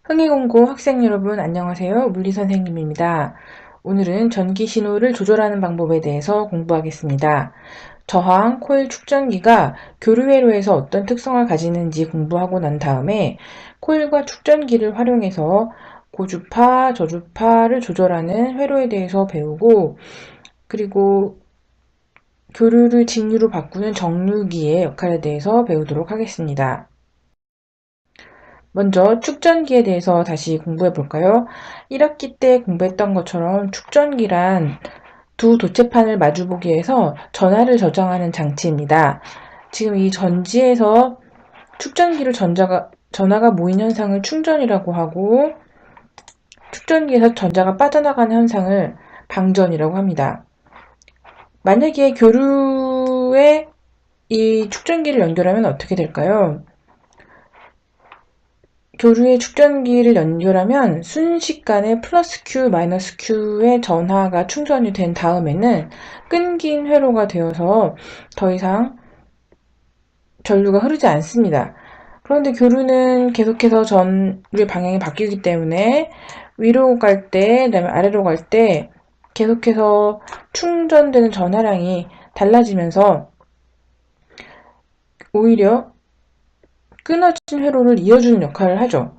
흥미공고 학생 여러분 안녕하세요. 물리선생님입니다. 오늘은 전기 신호를 조절하는 방법에 대해서 공부하겠습니다. 저항 코일 축전기가 교류 회로에서 어떤 특성을 가지는지 공부하고 난 다음에 코일과 축전기를 활용해서 고주파, 저주파를 조절하는 회로에 대해서 배우고, 그리고 교류를 직류로 바꾸는 정류기의 역할에 대해서 배우도록 하겠습니다. 먼저 축전기에 대해서 다시 공부해 볼까요? 1학기 때 공부했던 것처럼 축전기란 두 도체판을 마주보기 위해서 전하를 저장하는 장치입니다. 지금 이 전지에서 축전기로 전하가 모인 현상을 충전이라고 하고, 축전기에서 전자가 빠져나가는 현상을 방전이라고 합니다. 만약에 교류에 이 축전기를 연결하면 어떻게 될까요? 교류의 축전기를 연결하면 순식간에 플러스 Q, 마이너스 Q의 전하가 충전이 된 다음에는 끊긴 회로가 되어서 더 이상 전류가 흐르지 않습니다. 그런데 교류는 계속해서 전류의 방향이 바뀌기 때문에 위로 갈 때, 그다음에 아래로 갈 때 계속해서 충전되는 전하량이 달라지면서 오히려 끊어진 회로를 이어주는 역할을 하죠.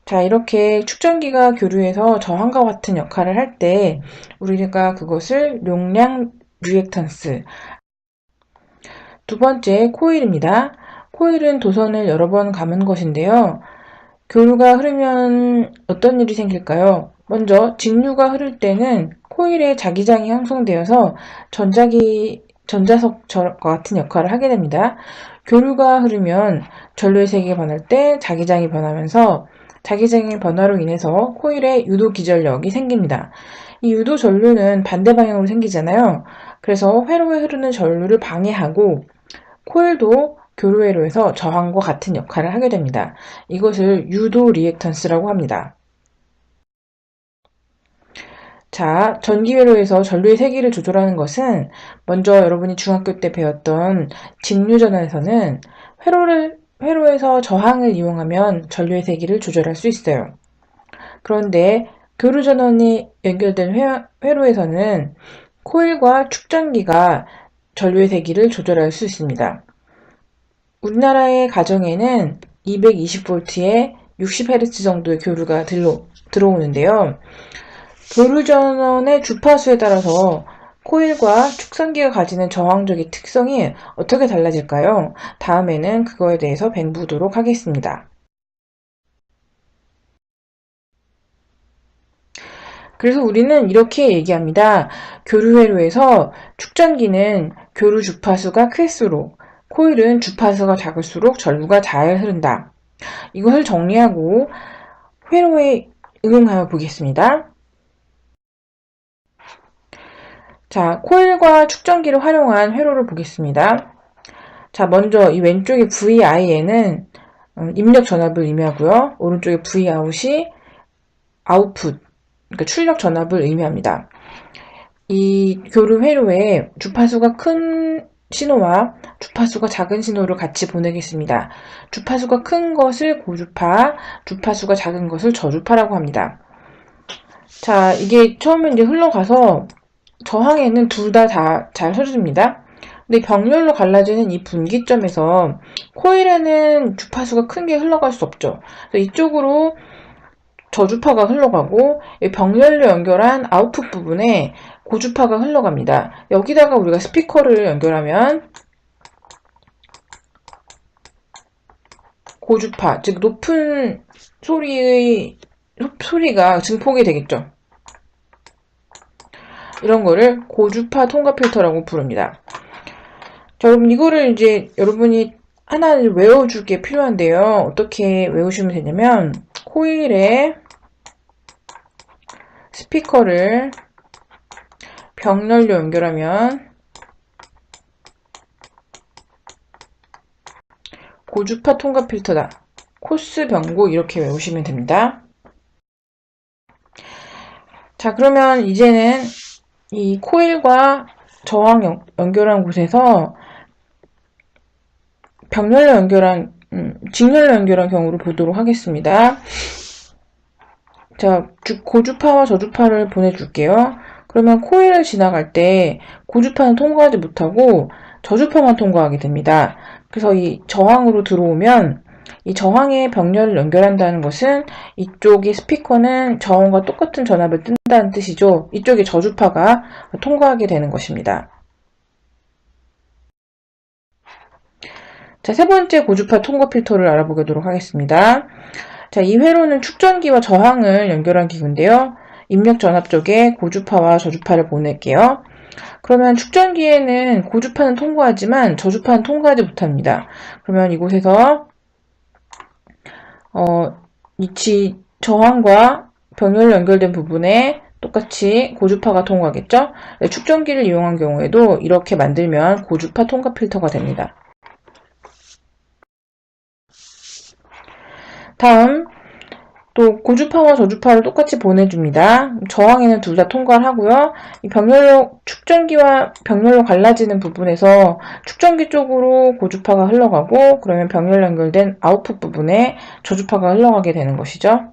자, 이렇게 축전기가 교류해서 저항과 같은 역할을 할 때 우리가 그것을 용량 리액턴스. 두 번째, 코일입니다. 코일은 도선을 여러 번 감은 것인데요. 교류가 흐르면 어떤 일이 생길까요? 먼저 직류가 흐를 때는 코일에 자기장이 형성되어서 전자석과 같은 역할을 하게 됩니다. 교류가 흐르면 전류의 세기가 변할 때 자기장이 변하면서 자기장의 변화로 인해서 코일에 유도 기전력이 생깁니다. 이 유도 전류는 반대 방향으로 생기잖아요. 그래서 회로에 흐르는 전류를 방해하고 코일도 교류 회로에서 저항과 같은 역할을 하게 됩니다. 이것을 유도 리액턴스라고 합니다. 자, 전기 회로에서 전류의 세기를 조절하는 것은 먼저 여러분이 중학교 때 배웠던 직류전환에서는 회로에서 저항을 이용하면 전류의 세기를 조절할 수 있어요. 그런데 교류전원이 연결된 회로에서는 코일과 축전기가 전류의 세기를 조절할 수 있습니다. 우리나라의 가정에는 220V에 60Hz 정도의 교류가 들어오는데요. 교류전원의 주파수에 따라서 코일과 축전기가 가지는 저항적인 특성이 어떻게 달라질까요? 다음에는 그거에 대해서 배우도록 하겠습니다. 그래서 우리는 이렇게 얘기합니다. 교류 회로에서 축전기는 교류 주파수가 클수록, 코일은 주파수가 작을수록 전류가 잘 흐른다. 이것을 정리하고 회로에 응용하여 보겠습니다. 자, 코일과 축전기를 활용한 회로를 보겠습니다. 자, 먼저 이 왼쪽의 VIN은 입력 전압을 의미하고요. 오른쪽의 Vout이 아웃풋, 그러니까 출력 전압을 의미합니다. 이 교류 회로에 주파수가 큰 신호와 주파수가 작은 신호를 같이 보내겠습니다. 주파수가 큰 것을 고주파, 주파수가 작은 것을 저주파라고 합니다. 자, 이게 처음에 이제 흘러가서 저항에는 둘 다 잘 흐릅니다. 근데 병렬로 갈라지는 이 분기점에서 코일에는 주파수가 큰 게 흘러갈 수 없죠. 그래서 이쪽으로 저주파가 흘러가고 병렬로 연결한 아웃풋 부분에 고주파가 흘러갑니다. 여기다가 우리가 스피커를 연결하면 고주파, 즉 높은 소리가 증폭이 되겠죠. 이런 거를 고주파 통과 필터라고 부릅니다. 자, 여러분 이거를 이제 여러분이 하나를 외워줄 게 필요한데요. 어떻게 외우시면 되냐면 코일에 스피커를 병렬로 연결하면 고주파 통과 필터다. 코스 변고 이렇게 외우시면 됩니다. 자, 그러면 이제는 이 코일과 저항 연결한 곳에서 직렬로 연결한 경우를 보도록 하겠습니다. 자, 고주파와 저주파를 보내줄게요. 그러면 코일을 지나갈 때 고주파는 통과하지 못하고 저주파만 통과하게 됩니다. 그래서 이 저항으로 들어오면 이 저항의 병렬을 연결한다는 것은 이쪽의 스피커는 저항과 똑같은 전압을 뜬다는 뜻이죠. 이쪽에 저주파가 통과하게 되는 것입니다. 자, 세 번째 고주파 통과 필터를 알아보도록 하겠습니다. 자, 이 회로는 축전기와 저항을 연결한 기구인데요. 입력 전압 쪽에 고주파와 저주파를 보낼게요. 그러면 축전기에는 고주파는 통과하지만 저주파는 통과하지 못합니다. 그러면 이곳에서 이 저항과 병렬 연결된 부분에 똑같이 고주파가 통과하겠죠? 축전기를 이용한 경우에도 이렇게 만들면 고주파 통과 필터가 됩니다. 다음 또 고주파와 저주파를 똑같이 보내줍니다. 저항에는 둘 다 통과를 하고요. 이 축전기와 병렬로 갈라지는 부분에서 축전기 쪽으로 고주파가 흘러가고 그러면 병렬 연결된 아웃풋 부분에 저주파가 흘러가게 되는 것이죠.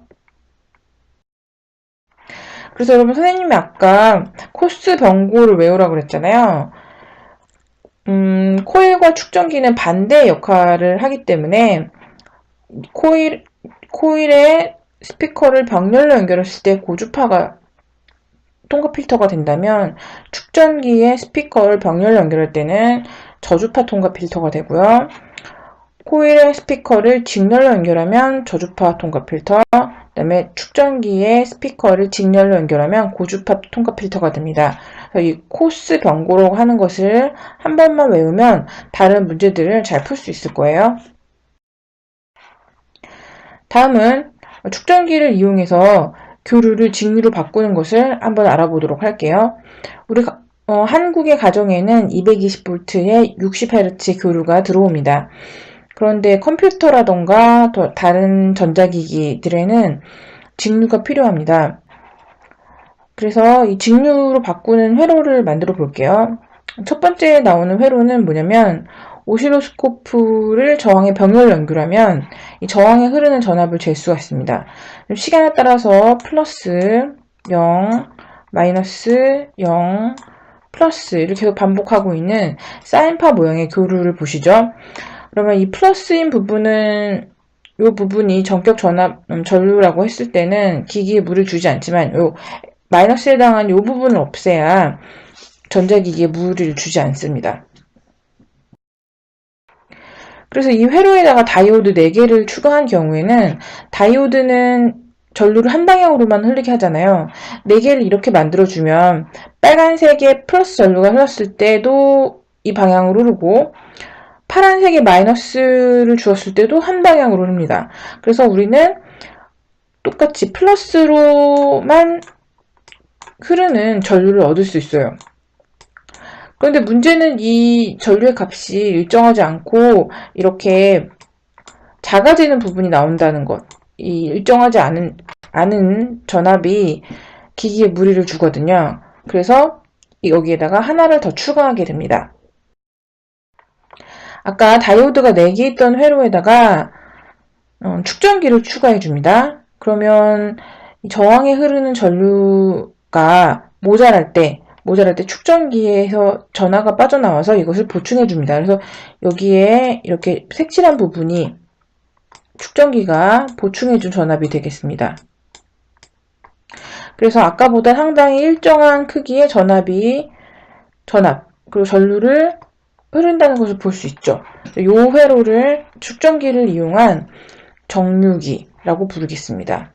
그래서 여러분 선생님이 아까 코스 변고를 외우라고 그랬잖아요. 코일과 축전기는 반대 역할을 하기 때문에 코일의 스피커를 병렬로 연결했을 때 고주파가 통과 필터가 된다면 축전기의 스피커를 병렬로 연결할 때는 저주파 통과 필터가 되고요. 코일의 스피커를 직렬로 연결하면 저주파 통과 필터, 그 다음에 축전기의 스피커를 직렬로 연결하면 고주파 통과 필터가 됩니다. 그래서 이 코스 변고라고 하는 것을 한 번만 외우면 다른 문제들을 잘 풀 수 있을 거예요. 다음은 축전기를 이용해서 교류를 직류로 바꾸는 것을 한번 알아보도록 할게요. 우리 한국의 가정에는 220V의 60Hz 교류가 들어옵니다. 그런데 컴퓨터라던가 다른 전자기기들에는 직류가 필요합니다. 그래서 이 직류로 바꾸는 회로를 만들어 볼게요. 첫 번째 나오는 회로는 뭐냐면 오실로스코프를 저항에 병렬로 연결하면 이 저항에 흐르는 전압을 잴 수가 있습니다. 시간에 따라서 플러스 0, 마이너스 0, 플러스 이렇게 계속 반복하고 있는 사인파 모양의 교류를 보시죠. 그러면 이 플러스인 부분은 이 부분이 전격 전류라고 했을 때는 기기에 물을 주지 않지만 이 마이너스에 해당한 이 부분을 없애야 전자기기에 물을 주지 않습니다. 그래서 이 회로에다가 다이오드 4개를 추가한 경우에는 다이오드는 전류를 한 방향으로만 흐르게 하잖아요. 4개를 이렇게 만들어주면 빨간색의 플러스 전류가 흘렀을 때도 이 방향으로 흐르고 파란색의 마이너스를 주었을 때도 한 방향으로 흐릅니다. 그래서 우리는 똑같이 플러스로만 흐르는 전류를 얻을 수 있어요. 그런데 문제는 이 전류의 값이 일정하지 않고 이렇게 작아지는 부분이 나온다는 것. 이 일정하지 않은 전압이 기기에 무리를 주거든요. 그래서 여기에다가 하나를 더 추가하게 됩니다. 아까 다이오드가 4개 있던 회로에다가 축전기를 추가해 줍니다. 그러면 저항에 흐르는 전류가 모자랄 때 축전기에서 전하가 빠져나와서 이것을 보충해 줍니다. 그래서 여기에 이렇게 색칠한 부분이 축전기가 보충해 준 전압이 되겠습니다. 그래서 아까보다 상당히 일정한 크기의 전압, 그리고 전류를 흐른다는 것을 볼 수 있죠. 이 회로를 축전기를 이용한 정류기라고 부르겠습니다.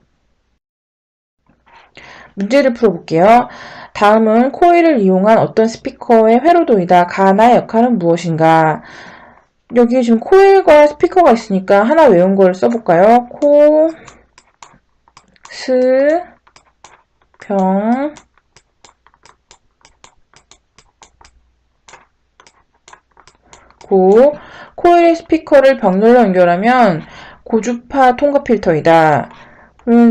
문제를 풀어볼게요. 다음은 코일을 이용한 어떤 스피커의 회로도이다. 가나의 역할은 무엇인가? 여기 지금 코일과 스피커가 있으니까 하나 외운 걸 써볼까요? 코일의 스피커를 병렬로 연결하면 고주파 통과 필터이다.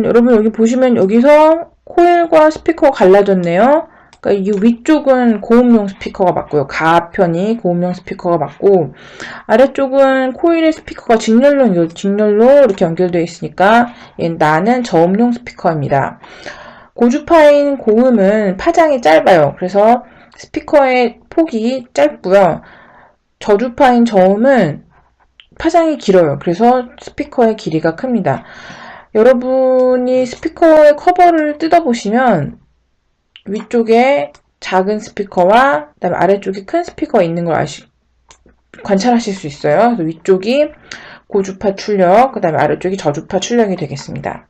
여러분 여기 보시면 여기서 코일과 스피커가 갈라졌네요. 그러니까 이 위쪽은 고음용 스피커가 맞고요. 가편이 고음용 스피커가 맞고, 아래쪽은 코일의 스피커가 직렬로 이렇게 연결되어 있으니까 나는 저음용 스피커입니다. 고주파인 고음은 파장이 짧아요. 그래서 스피커의 폭이 짧고요. 저주파인 저음은 파장이 길어요. 그래서 스피커의 길이가 큽니다. 여러분이 스피커의 커버를 뜯어보시면 위쪽에 작은 스피커와 그다음에 아래쪽에 큰 스피커가 있는 걸 관찰하실 수 있어요. 그래서 위쪽이 고주파 출력, 그 다음에 아래쪽이 저주파 출력이 되겠습니다.